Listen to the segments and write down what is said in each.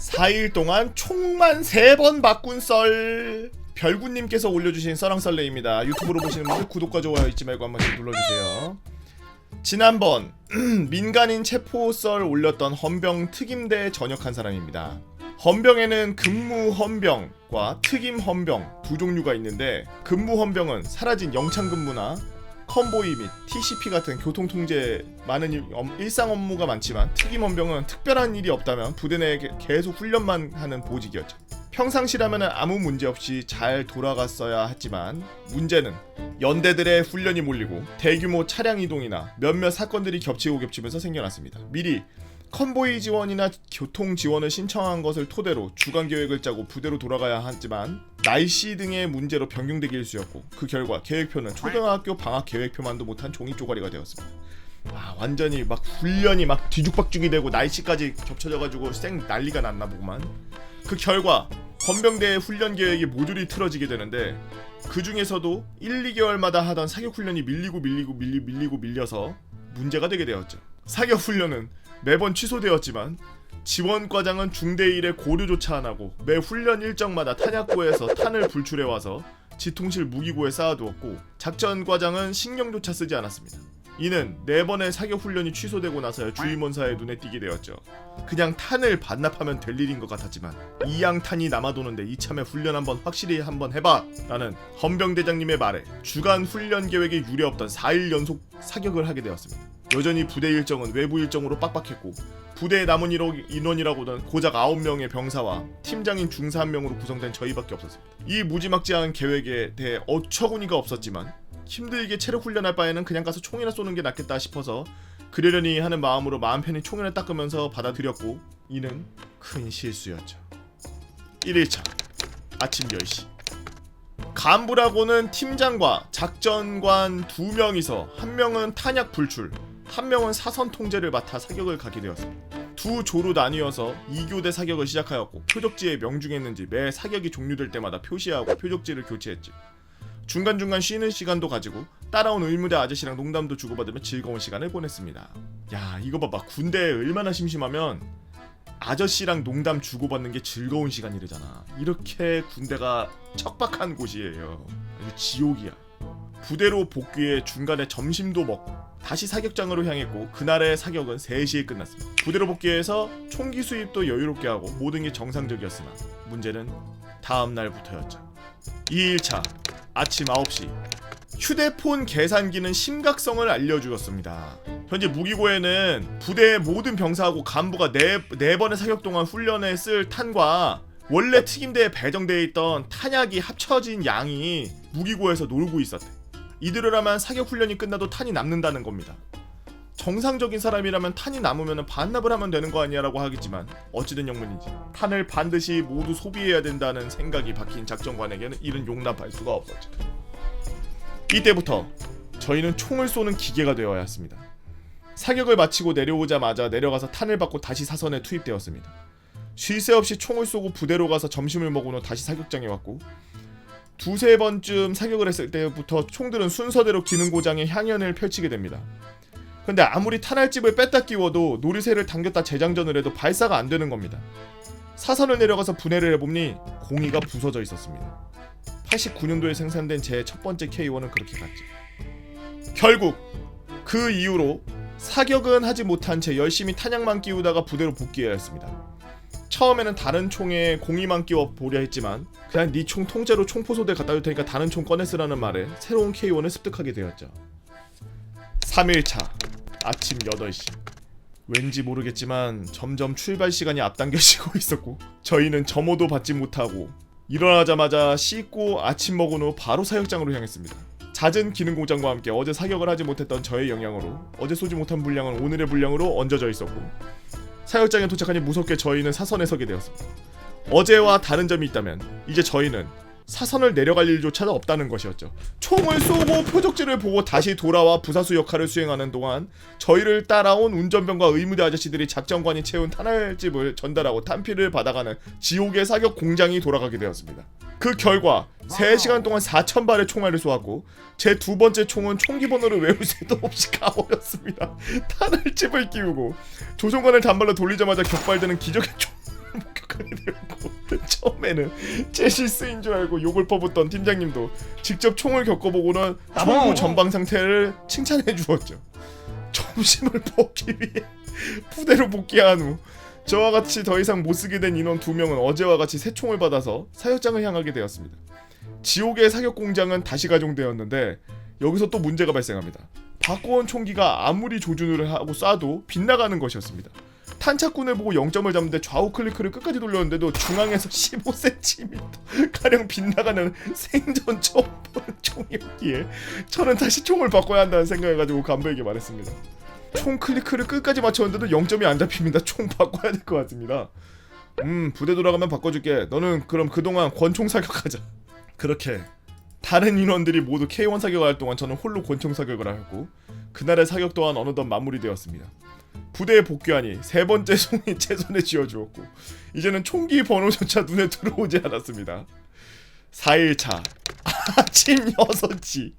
4일 동안 총만 3번 바꾼 썰. 별구님께서 올려주신 썰랑썰레입니다. 유튜브로 보시는 분들 구독과 좋아요 잊지 말고 한번 눌러주세요. 지난번 민간인 체포 썰 올렸던 헌병 특임대에 전역한 사람입니다. 헌병에는 근무 헌병과 특임 헌병 두 종류가 있는데, 근무 헌병은 사라진 영창 근무나 컨보이 및 TCP 같은 교통통제 많은 일상 업무가 많지만, 특임 헌병은 특별한 일이 없다면 부대 내에 계속 훈련만 하는 보직이었죠. 평상시라면 아무 문제 없이 잘 돌아갔어야 했지만, 문제는 연대들의 훈련이 몰리고 대규모 차량 이동이나 몇몇 사건들이 겹치고 겹치면서 생겨났습니다. 미리 컨보이 지원이나 교통 지원을 신청한 것을 토대로 주간 계획을 짜고 부대로 돌아가야 하지만, 날씨 등의 문제로 변경되기 일쑤였고, 그 결과 계획표는 초등학교 방학 계획표만도 못한 종이 쪼가리가 되었습니다. 완전히 막 훈련이 막 뒤죽박죽이 되고 날씨까지 겹쳐져가지고 쌩 난리가 났나 보구만. 그 결과 헌병대의 훈련 계획이 모조리 틀어지게 되는데, 그 중에서도 1, 2개월마다 하던 사격 훈련이 밀려서 문제가 되게 되었죠. 사격 훈련은 매번 취소되었지만, 지원과장은 중대 일에 고려조차 안하고 매 훈련 일정마다 탄약고에서 탄을 불출해와서 지통실 무기고에 쌓아두었고, 작전과장은 신경조차 쓰지 않았습니다. 이는 4번의 사격 훈련이 취소되고 나서야 주임원사의 눈에 띄게 되었죠. 그냥 탄을 반납하면 될 일인 것 같았지만, 이양탄이 남아도는데 이참에 훈련 확실히 한번 해봐 라는 헌병대장님의 말에 주간 훈련 계획에 유례없던 4일 연속 사격을 하게 되었습니다. 여전히 부대 일정은 외부 일정으로 빡빡했고, 부대의 남은 인원이라고는 고작 9명의 병사와 팀장인 중사 1명으로 구성된 저희밖에 없었습니다. 이 무지막지한 계획에 대해 어처구니가 없었지만, 힘들게 체력 훈련할 바에는 그냥 가서 총이나 쏘는 게 낫겠다 싶어서 그러려니 하는 마음으로 마음 편히 총이나 닦으면서 받아들였고, 이는 큰 실수였죠. 1일차 아침 10시, 간부라고는 팀장과 작전관 2명이서 한 명은 탄약 불출, 한 명은 사선 통제를 맡아 사격을 가게 되었습니다. 두 조로 나뉘어서 2교대 사격을 시작하였고, 표적지에 명중했는지 매 사격이 종료될 때마다 표시하고 표적지를 교체했지. 중간중간 쉬는 시간도 가지고 따라온 의무대 아저씨랑 농담도 주고받으며 즐거운 시간을 보냈습니다. 야, 이거 봐봐. 군대에 얼마나 심심하면 아저씨랑 농담 주고받는 게 즐거운 시간이래잖아. 이렇게 군대가 척박한 곳이에요. 이거 지옥이야. 부대로 복귀해 중간에 점심도 먹고 다시 사격장으로 향했고, 그날의 사격은 3시에 끝났습니다. 부대로 복귀해서 총기 수입도 여유롭게 하고 모든 게 정상적이었으나, 문제는 다음 날부터였죠. 2일차 아침 9시, 휴대폰 계산기는 심각성을 알려주었습니다. 현재 무기고에는 부대의 모든 병사하고 간부가 4번의 사격 동안 훈련에 쓸 탄과 원래 특임대에 배정되어 있던 탄약이 합쳐진 양이 무기고에서 놀고 있었대. 이대로라면 사격 훈련이 끝나도 탄이 남는다는 겁니다. 정상적인 사람이라면 탄이 남으면 반납을 하면 되는 거 아니야라고 하겠지만, 어찌된 영문인지 탄을 반드시 모두 소비해야 된다는 생각이 박힌 작전관에게는 이는 용납할 수가 없었죠. 이때부터 저희는 총을 쏘는 기계가 되어야 했습니다. 사격을 마치고 내려오자마자 내려가서 탄을 받고 다시 사선에 투입되었습니다. 쉴 새 없이 총을 쏘고 부대로 가서 점심을 먹은 후 다시 사격장에 왔고, 2-3번쯤 사격을 했을 때부터 총들은 순서대로 기능고장에 향연을 펼치게 됩니다. 근데 아무리 탄알집을 뺐다 끼워도 놀이새를 당겼다 재장전을 해도 발사가 안 되는 겁니다. 사선을 내려가서 분해를 해보니 공이가 부서져 있었습니다. 89년도에 생산된 제 첫 번째 K1은 그렇게 갔지. 결국 그 이후로 사격은 하지 못한 채 열심히 탄약만 끼우다가 부대로 복귀해야 했습니다. 처음에는 다른 총에 공이만 끼워 보려 했지만, 그냥 네 총 통째로 총포소대 갖다 줄 테니까 다른 총 꺼내 쓰라는 말에 새로운 K1을 습득하게 되었죠. 3일차 아침 8시, 왠지 모르겠지만 점점 출발 시간이 앞당겨지고 있었고, 저희는 점호도 받지 못하고 일어나자마자 씻고 아침 먹은 후 바로 사격장으로 향했습니다. 잦은 기능공장과 함께 어제 사격을 하지 못했던 저의 영향으로 어제 쏘지 못한 분량은 오늘의 분량으로 얹어져 있었고, 사격장에 도착하니 무섭게 저희는 사선에 서게 되었습니다. 어제와 다른 점이 있다면 이제 저희는 사선을 내려갈 일조차 없다는 것이었죠. 총을 쏘고 표적지를 보고 다시 돌아와 부사수 역할을 수행하는 동안 저희를 따라온 운전병과 의무대 아저씨들이 작전관이 채운 탄알집을 전달하고 탄피를 받아가는 지옥의 사격 공장이 돌아가게 되었습니다. 그 결과 3시간 동안 4,000발의 총알을 쏘았고, 제 두 번째 총은 총기 번호를 외울 새도 없이 가버렸습니다. 탄알집을 끼우고 조종관을 단발로 돌리자마자 격발되는 기적의 총을 목격하게 사건이 되었고 처음에는 제 실수인 줄 알고 욕을 퍼붓던 팀장님도 직접 총을 겪어보고는 총구 전방 상태를 칭찬해 주었죠. 점심을 먹기 위해 부대로 복귀한 후 저와 같이 더 이상 못쓰게 된 인원 2명은 어제와 같이 새 총을 받아서 사격장을 향하게 되었습니다. 지옥의 사격 공장은 다시 가동되었는데 여기서 또 문제가 발생합니다. 바꿔온 총기가 아무리 조준을 하고 쏴도 빗나가는 것이었습니다. 탄착군을 보고 0점을 잡는데 좌우 클리크를 끝까지 돌렸는데도 중앙에서 15cm 가량 빗나가는 생전 처음 보는 총이었기에 저는 다시 총을 바꿔야 한다는 생각해가지고 간부에게 말했습니다. 총 클리크를 끝까지 맞췄는데도 0점이 안 잡힙니다. 총 바꿔야 될 것 같습니다. 부대 돌아가면 바꿔줄게. 너는 그럼 그동안 권총 사격하자. 그렇게 다른 인원들이 모두 K1 사격을 할 동안 저는 홀로 권총 사격을 하였고 그날의 사격 또한 어느덧 마무리되었습니다. 부대에 복귀하니 세 번째 총이 제 손에 쥐어주었고 이제는 총기 번호조차 눈에 들어오지 않았습니다. 4일차 아침 6시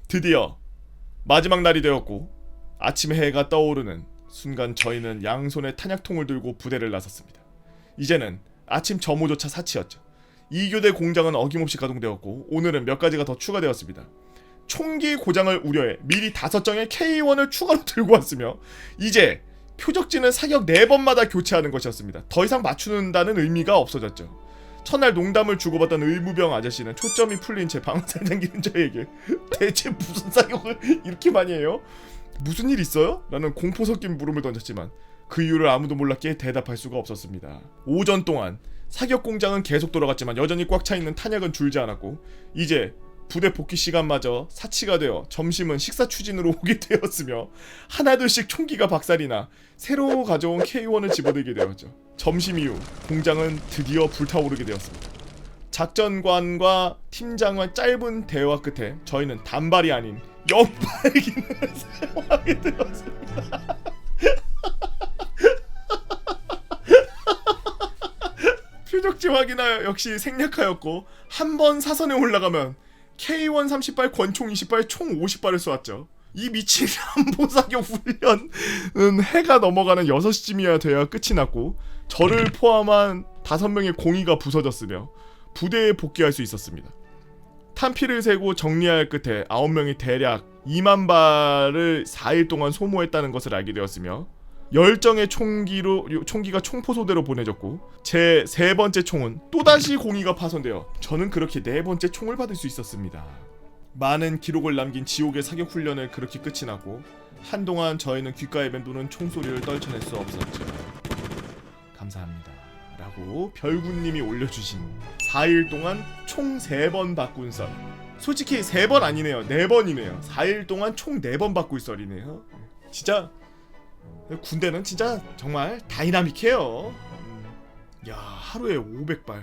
드디어 마지막 날이 되었고 아침에 해가 떠오르는 순간 저희는 양손에 탄약통을 들고 부대를 나섰습니다. 이제는 아침 점호조차 사치였죠. 2교대 공장은 어김없이 가동되었고 오늘은 몇 가지가 더 추가되었습니다. 총기 고장을 우려해 미리 5정의 K1을 추가로 들고 왔으며 이제 표적지는 사격 4번마다 교체하는 것이었습니다. 더 이상 맞추는다는 의미가 없어졌죠. 첫날 농담을 주고받던 의무병 아저씨는 초점이 풀린 채 방아쇠 당기는 저에게 대체 무슨 사격을 이렇게 많이 해요? 무슨 일 있어요? 라는 공포 섞인 물음을 던졌지만 그 이유를 아무도 몰랐기에 대답할 수가 없었습니다. 오전 동안 사격 공장은 계속 돌아갔지만 여전히 꽉 차있는 탄약은 줄지 않았고 이제 부대 복귀 시간마저 사치가 되어 점심은 식사 추진으로 오게 되었으며 하나둘씩 총기가 박살이나 새로 가져온 K1을 집어들게 되었죠. 점심 이후 공장은 드디어 불타오르게 되었습니다. 작전관과 팀장과 짧은 대화 끝에 저희는 단발이 아닌 연발기를 사용하게 되었습니다. 표적지 확인하여 역시 생략하였고 한 번 사선에 올라가면 K1 30발, 권총 20발, 총 50발을 쏘았죠. 이 미친 함보사격 훈련은 해가 넘어가는 6시쯤이야 돼야 끝이 났고 저를 포함한 5명의 공의가 부서졌으며 부대에 복귀할 수 있었습니다. 탄피를 세고 정리할 끝에 9명이 대략 2만 발을 4일 동안 소모했다는 것을 알게 되었으며 10정의 총기가 총포소대로 보내졌고 제 3번째 총은 또다시 공의가 파손되어 저는 그렇게 4번째 총을 받을 수 있었습니다. 많은 기록을 남긴 지옥의 사격 훈련을 그렇게 끝이 났고 한동안 저희는 귓가에 맴도는 총소리를 떨쳐낼 수 없었죠. 감사합니다 라고 별군님이 올려주신 4일 동안 총 3번 바꾼 썰. 솔직히 3번 아니네요. 4번이네요. 4일 동안 총 4번 바꿀 썰이네요. 진짜 군대는 진짜 정말 다이나믹해요. 야, 하루에 500발.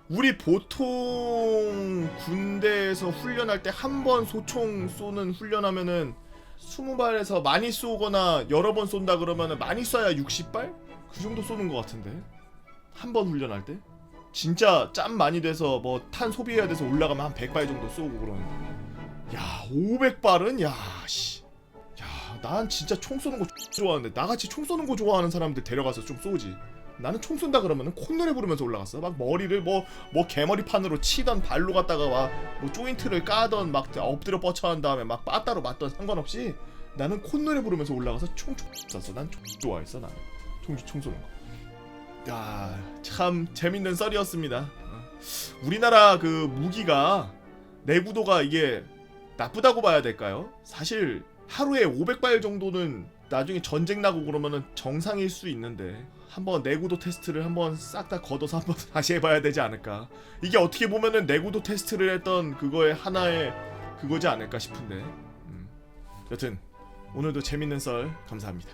우리 보통 군대에서 훈련할 때 한 번 소총 쏘는 훈련하면은 20발에서 많이 쏘거나 여러 번 쏜다 그러면은 많이 쏴야 60발? 그 정도 쏘는 것 같은데 한 번 훈련할 때? 진짜 짬 많이 돼서 뭐 탄 소비해야 돼서 올라가면 한 100발 정도 쏘고 그러는데 야 500발은 야 씨. 야 난 진짜 총 쏘는 거 좋아하는데 나같이 총 쏘는 거 좋아하는 사람들 데려가서 좀 쏘지. 나는 총 쏜다 그러면은 콧노래 부르면서 올라갔어. 막 머리를 뭐 개머리판으로 치던 발로 갔다가 뭐 조인트를 까던 막 엎드려 뻗쳐한 다음에 막 빠따로 맞던 상관없이 나는 콧노래 부르면서 올라가서 총 쐈어. 난 총 좋아했어. 나는 총 쏘는 거. 야, 참 재밌는 썰이었습니다. 우리나라 그 무기가 내구도가 이게 나쁘다고 봐야 될까요? 사실 하루에 500발 정도는 나중에 전쟁 나고 그러면은 정상일 수 있는데 한번 내구도 테스트를 한번 싹 다 걷어서 한번 다시 해봐야 되지 않을까. 이게 어떻게 보면은 내구도 테스트를 했던 그거의 하나의 그거지 않을까 싶은데. 여튼 오늘도 재밌는 썰 감사합니다.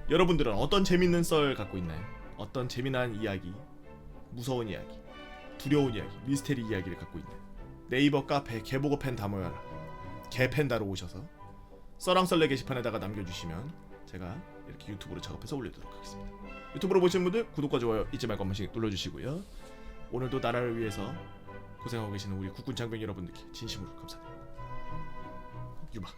여러분들은 어떤 재밌는 썰 갖고 있나요? 어떤 재미난 이야기, 무서운 이야기, 두려운 이야기, 미스테리 이야기를 갖고 있나요? 네이버 카페 개보고 팬 다 모여라 개팬다로 오셔서 썰랑썰레 게시판에다가 남겨주시면 제가 이렇게 유튜브로 작업해서 올리도록 하겠습니다. 유튜브로 보시는 분들 구독과 좋아요 잊지 말고 한 번씩 눌러주시고요. 오늘도 나라를 위해서 고생하고 계시는 우리 국군 장병 여러분들께 진심으로 감사드립니다. 유바.